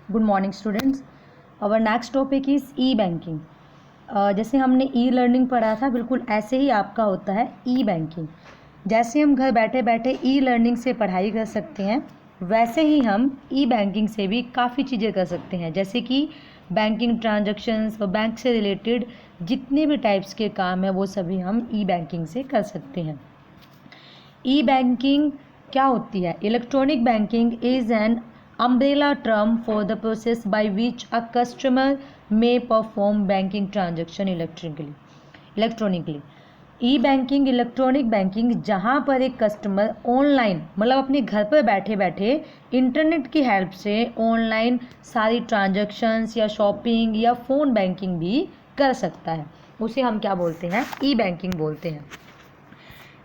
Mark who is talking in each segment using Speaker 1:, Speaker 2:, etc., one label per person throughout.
Speaker 1: Good morning students. Our next topic is E banking. जैसे हमने e learning पढ़ा था, बिल्कुल ऐसे ही आपका होता है ई बैंकिंग। जैसे हम घर बैठे बैठे ई लर्निंग से पढ़ाई कर सकते हैं, वैसे ही हम ई बैंकिंग से भी काफ़ी चीज़ें कर सकते हैं। जैसे कि बैंकिंग ट्रांजैक्शंस और बैंक से रिलेटेड जितने भी टाइप्स के काम हैं वो सभी हम ई बैंकिंग से कर सकते हैं। ई बैंकिंग क्या होती है? Electronic banking is an umbrella term for the process by which a customer may perform banking transaction electronically। E banking electronic banking जहाँ पर एक कस्टमर ऑनलाइन मतलब अपने घर पर बैठे बैठे इंटरनेट की हेल्प से ऑनलाइन सारी ट्रांजैक्शंस या शॉपिंग या फ़ोन बैंकिंग भी कर सकता है, उसे हम क्या बोलते हैं? ई बैंकिंग बोलते हैं।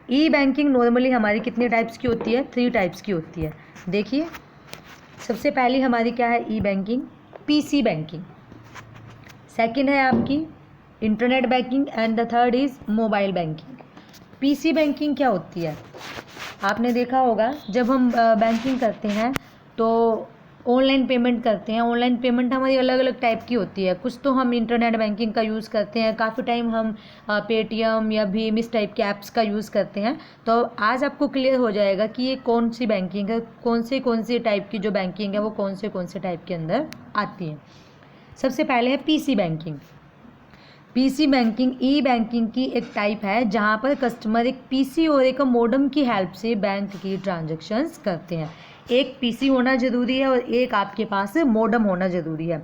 Speaker 1: ई बैंकिंग नॉर्मली हमारी कितने टाइप्स की होती है? 3 टाइप्स की होती है। देखिए, सबसे पहली हमारी क्या है? ई बैंकिंग, पीसी बैंकिंग। सेकंड है आपकी internet banking and the third is mobile banking. PC banking क्या होती है? आपने देखा होगा जब हम बैंकिंग करते हैं तो ऑनलाइन पेमेंट करते हैं। ऑनलाइन पेमेंट हमारी अलग अलग टाइप की होती है। कुछ तो हम इंटरनेट बैंकिंग का यूज़ करते हैं, काफ़ी टाइम हम पेटीएम या भीम इस टाइप के ऐप्स का यूज़ करते हैं। तो आज आपको क्लियर हो जाएगा कि ये कौन सी बैंकिंग है, कौन से टाइप की जो बैंकिंग है वो कौन से टाइप के अंदर आती है। सबसे पहले है पीसी बैंकिंग। पीसी बैंकिंग ई बैंकिंग की एक टाइप है जहां पर कस्टमर एक पीसी और एक मोडेम की हेल्प से बैंक की ट्रांजैक्शंस करते हैं। एक पीसी होना ज़रूरी है और एक आपके पास मोडेम होना ज़रूरी है।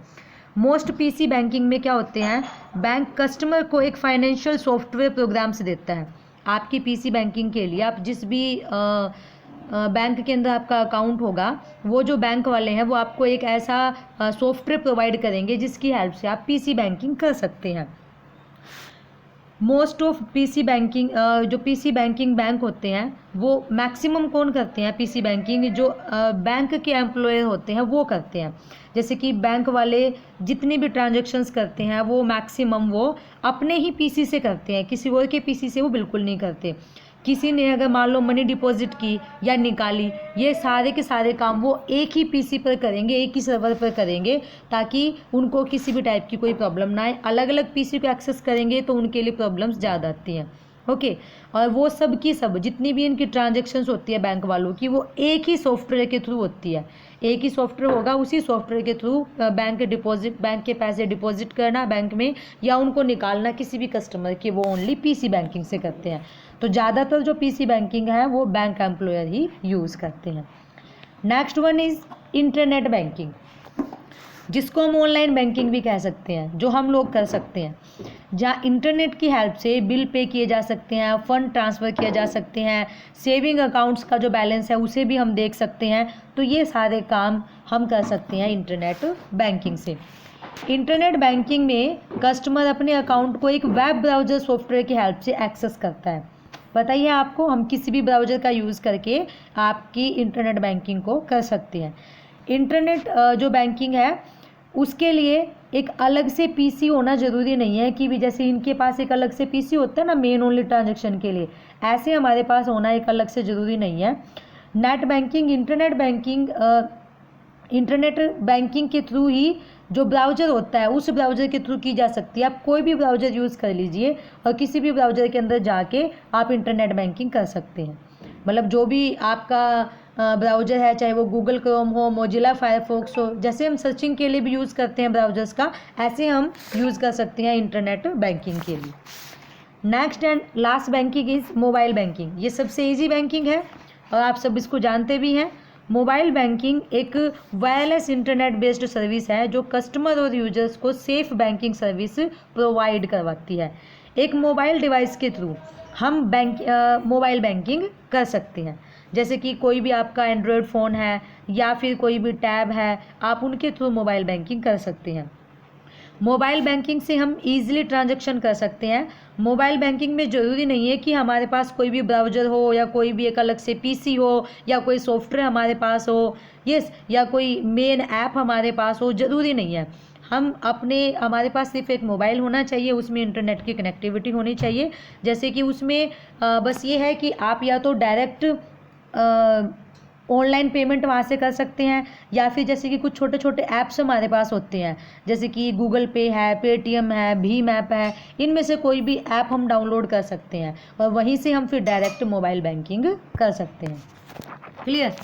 Speaker 1: मोस्ट पीसी बैंकिंग में क्या होते हैं? बैंक कस्टमर को एक फाइनेंशियल सॉफ्टवेयर प्रोग्राम्स देता है। आपकी पीसी बैंकिंग के लिए आप जिस भी बैंक के अंदर आपका अकाउंट होगा, वो जो बैंक वाले हैं वो आपको एक ऐसा सॉफ्टवेयर प्रोवाइड करेंगे जिसकी हेल्प से आप पीसी बैंकिंग कर सकते हैं। मोस्ट ऑफ पीसी बैंकिंग जो पीसी बैंकिंग बैंक होते हैं वो मैक्सिमम कौन करते हैं? पीसी बैंकिंग जो बैंक के एम्प्लॉयर होते हैं वो करते हैं। जैसे कि बैंक वाले जितनी भी ट्रांजैक्शंस करते हैं वो मैक्सिमम वो अपने ही पीसी से करते हैं, किसी और के पीसी से वो बिल्कुल नहीं करते। किसी ने अगर मान लो मनी डिपॉजिट की या निकाली, ये सारे के सारे काम वो एक ही पीसी पर करेंगे, एक ही सर्वर पर करेंगे, ताकि उनको किसी भी टाइप की कोई प्रॉब्लम ना आए। अलग अलग पीसी को एक्सेस करेंगे तो उनके लिए प्रॉब्लम्स ज़्यादा आती हैं। ओके, और वो सब की सब जितनी भी इनकी ट्रांजैक्शंस होती है बैंक वालों की, वो एक ही सॉफ्टवेयर के थ्रू होती है। एक ही सॉफ्टवेयर होगा, उसी सॉफ्टवेयर के थ्रू बैंक के पैसे डिपॉजिट करना बैंक में या उनको निकालना किसी भी कस्टमर के, वो ओनली पीसी बैंकिंग से करते हैं। तो ज़्यादातर जो पीसी बैंकिंग है वो बैंक एम्प्लॉयर ही यूज़ करते हैं। Next one is internet banking, जिसको हम ऑनलाइन बैंकिंग भी कह सकते हैं, जो हम लोग कर सकते हैं, जहाँ इंटरनेट की हेल्प से बिल पे किए जा सकते हैं, फ़ंड ट्रांसफ़र किए जा सकते हैं, सेविंग अकाउंट्स का जो बैलेंस है उसे भी हम देख सकते हैं। तो ये सारे काम हम कर सकते हैं इंटरनेट बैंकिंग से। इंटरनेट बैंकिंग में कस्टमर अपने अकाउंट को एक वेब ब्राउज़र सॉफ्टवेयर की हेल्प से एक्सेस करता है। बताइए, आपको हम किसी भी ब्राउज़र का यूज़ करके आपकी इंटरनेट बैंकिंग को कर सकते हैं। इंटरनेट जो बैंकिंग है उसके लिए एक अलग से पीसी होना ज़रूरी नहीं है कि भी जैसे इनके पास एक अलग से पीसी होता है ना मेन ओनली ट्रांजैक्शन के लिए, ऐसे हमारे पास होना एक अलग से ज़रूरी नहीं है। नेट बैंकिंग इंटरनेट बैंकिंग के थ्रू ही जो ब्राउज़र होता है उस ब्राउज़र के थ्रू की जा सकती है। आप कोई भी ब्राउज़र यूज़ कर लीजिए और किसी भी ब्राउज़र के अंदर जाके आप इंटरनेट बैंकिंग कर सकते हैं। मतलब जो भी आपका ब्राउज़र है, चाहे वो गूगल क्रोम हो, मोजिला फायरफॉक्स हो, जैसे हम सर्चिंग के लिए भी यूज़ करते हैं ब्राउज़र्स का, ऐसे हम यूज़ कर सकते हैं इंटरनेट बैंकिंग के लिए। Next and last banking is mobile banking. ये सबसे ईजी बैंकिंग है और आप सब इसको जानते भी हैं। मोबाइल बैंकिंग एक वायरलेस इंटरनेट बेस्ड सर्विस है जो कस्टमर और यूजर्स को सेफ बैंकिंग सर्विस प्रोवाइड करवाती है। एक मोबाइल डिवाइस के थ्रू हम मोबाइल बैंकिंग कर सकते हैं। जैसे कि कोई भी आपका एंड्रॉयड फ़ोन है या फिर कोई भी टैब है, आप उनके थ्रू मोबाइल बैंकिंग कर सकते हैं। मोबाइल बैंकिंग से हम ईजिली ट्रांजैक्शन कर सकते हैं। मोबाइल बैंकिंग में ज़रूरी नहीं है कि हमारे पास कोई भी ब्राउज़र हो या कोई भी एक अलग से पीसी हो या कोई सॉफ्टवेयर हमारे पास हो, या कोई मेन ऐप हमारे पास हो, ज़रूरी नहीं है। हमारे पास सिर्फ एक मोबाइल होना चाहिए, उसमें इंटरनेट की कनेक्टिविटी होनी चाहिए। जैसे कि उसमें बस ये है कि आप या तो डायरेक्ट ऑनलाइन पेमेंट वहाँ से कर सकते हैं, या फिर जैसे कि कुछ छोटे छोटे ऐप्स हमारे पास होते हैं, जैसे कि गूगल पे है, पेटीएम है, भीम ऐप है, इनमें से कोई भी ऐप हम डाउनलोड कर सकते हैं और वहीं से हम फिर डायरेक्ट मोबाइल बैंकिंग कर सकते हैं। क्लियर?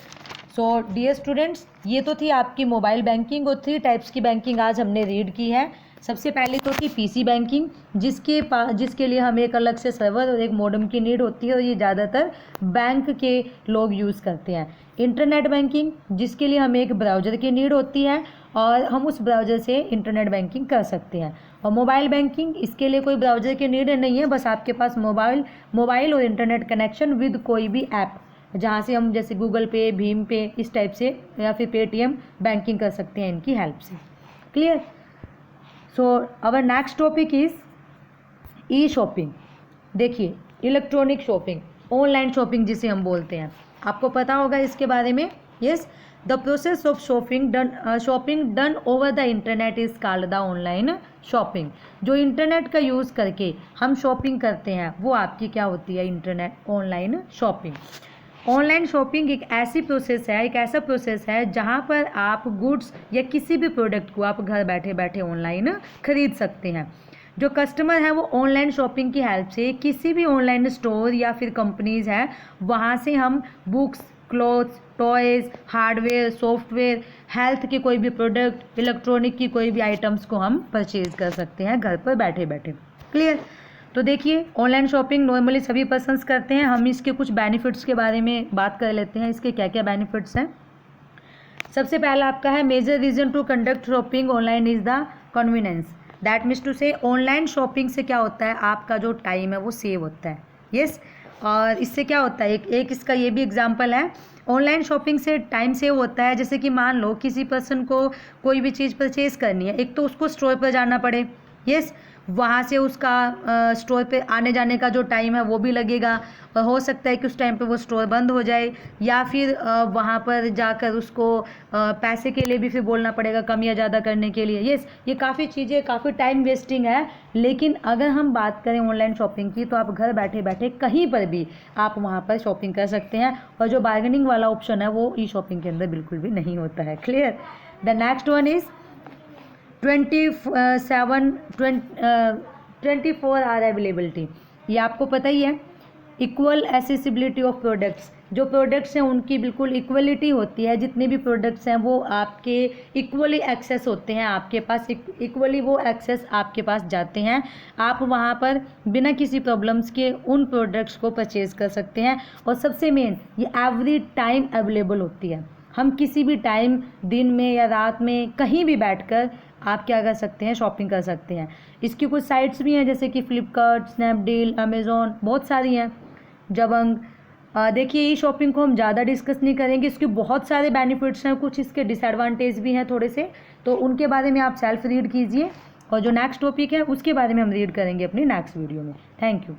Speaker 1: सो डियर स्टूडेंट्स, ये तो थी आपकी मोबाइल बैंकिंग और 3 टाइप्स की बैंकिंग आज हमने रीड की है। सबसे पहले तो थी पीसी बैंकिंग, जिसके लिए हमें एक अलग से सर्वर और एक मॉडेम की नीड होती है और ये ज़्यादातर बैंक के लोग यूज़ करते हैं। इंटरनेट बैंकिंग, जिसके लिए हमें एक ब्राउज़र की नीड होती है और हम उस ब्राउज़र से इंटरनेट बैंकिंग कर सकते हैं। और मोबाइल बैंकिंग, इसके लिए कोई ब्राउज़र की नीड नहीं है, बस आपके पास मोबाइल और इंटरनेट कनेक्शन विद कोई भी ऐप, जहाँ से हम जैसे गूगल पे, भीम पे, इस टाइप से, या फिर पेटीएम बैंकिंग कर सकते हैं इनकी हेल्प से। Clear? So our next topic is E shopping. देखिए, इलेक्ट्रॉनिक शॉपिंग, ऑनलाइन शॉपिंग जिसे हम बोलते हैं, आपको पता होगा इसके बारे में। Yes, the process of shopping done over the internet is called the online shopping. जो इंटरनेट का यूज़ करके हम शॉपिंग करते हैं वो आपकी क्या होती है? Internet online shopping. Online shopping एक ऐसा प्रोसेस है जहां पर आप गुड्स या किसी भी प्रोडक्ट को आप घर बैठे बैठे ऑनलाइन खरीद सकते हैं। जो कस्टमर है वो ऑनलाइन शॉपिंग की हेल्प से किसी भी ऑनलाइन स्टोर या फिर कंपनीज़ है वहां से हम books, clothes, toys, hardware, software, health के कोई भी प्रोडक्ट, इलेक्ट्रॉनिक की कोई भी आइटम्स को हम परचेज कर सकते हैं घर पर बैठे बैठे। क्लियर? तो देखिए, ऑनलाइन शॉपिंग नॉर्मली सभी पसंद करते हैं। हम इसके कुछ बेनिफिट्स के बारे में बात कर लेते हैं, इसके क्या क्या बेनिफिट्स हैं। सबसे पहला आपका है major reason to conduct shopping online is the convenience. That means to say online shopping से क्या होता है, आपका जो टाइम है वो सेव होता है। यस, और इससे क्या होता है, एक इसका ये भी एग्जांपल है। ऑनलाइन शॉपिंग से टाइम सेव होता है, जैसे कि मान लो किसी पर्सन को कोई भी चीज़ परचेज करनी है, एक तो उसको स्टोर पर जाना पड़े, यस, वहाँ से उसका स्टोर पे आने जाने का जो टाइम है वो भी लगेगा, और हो सकता है कि उस टाइम पे वो स्टोर बंद हो जाए, या फिर वहाँ पर जाकर उसको पैसे के लिए भी फिर बोलना पड़ेगा, कम या ज़्यादा करने के लिए। यस, ये काफ़ी चीज़ें, काफ़ी टाइम वेस्टिंग है। लेकिन अगर हम बात करें ऑनलाइन शॉपिंग की, तो आप घर बैठे बैठे कहीं पर भी आप वहाँ पर शॉपिंग कर सकते हैं, और जो बार्गेनिंग वाला ऑप्शन है वो ई शॉपिंग के अंदर बिल्कुल भी नहीं होता है। Clear? The next one is 24 hour availability. ये आपको पता ही है। इक्वल एसेसिबिलिटी ऑफ प्रोडक्ट्स, जो प्रोडक्ट्स हैं उनकी बिल्कुल इक्वलिटी होती है, जितने भी प्रोडक्ट्स हैं वो आपके इक्वली एक्सेस होते हैं, आपके पास इक्वली वो एक्सेस आपके पास जाते हैं। आप वहाँ पर बिना किसी प्रॉब्लम्स के उन प्रोडक्ट्स को परचेज़ कर सकते हैं। और सबसे मेन, ये एवरी टाइम अवेलेबल होती है। हम किसी भी टाइम, दिन में या रात में, कहीं भी बैठकर आप क्या कर सकते हैं, शॉपिंग कर सकते हैं। इसकी कुछ साइट्स भी हैं, जैसे कि फ्लिपकार्ट, स्नैपडील, अमेज़ॉन, बहुत सारी हैं, जबंग। देखिए, ई शॉपिंग को हम ज़्यादा डिस्कस नहीं करेंगे, इसके बहुत सारे बेनिफिट्स हैं, कुछ इसके डिसएडवांटेज भी हैं थोड़े से, तो उनके बारे में आप सेल्फ रीड कीजिए, और जो नेक्स्ट टॉपिक है उसके बारे में हम रीड करेंगे अपनी नेक्स्ट वीडियो में। Thank you.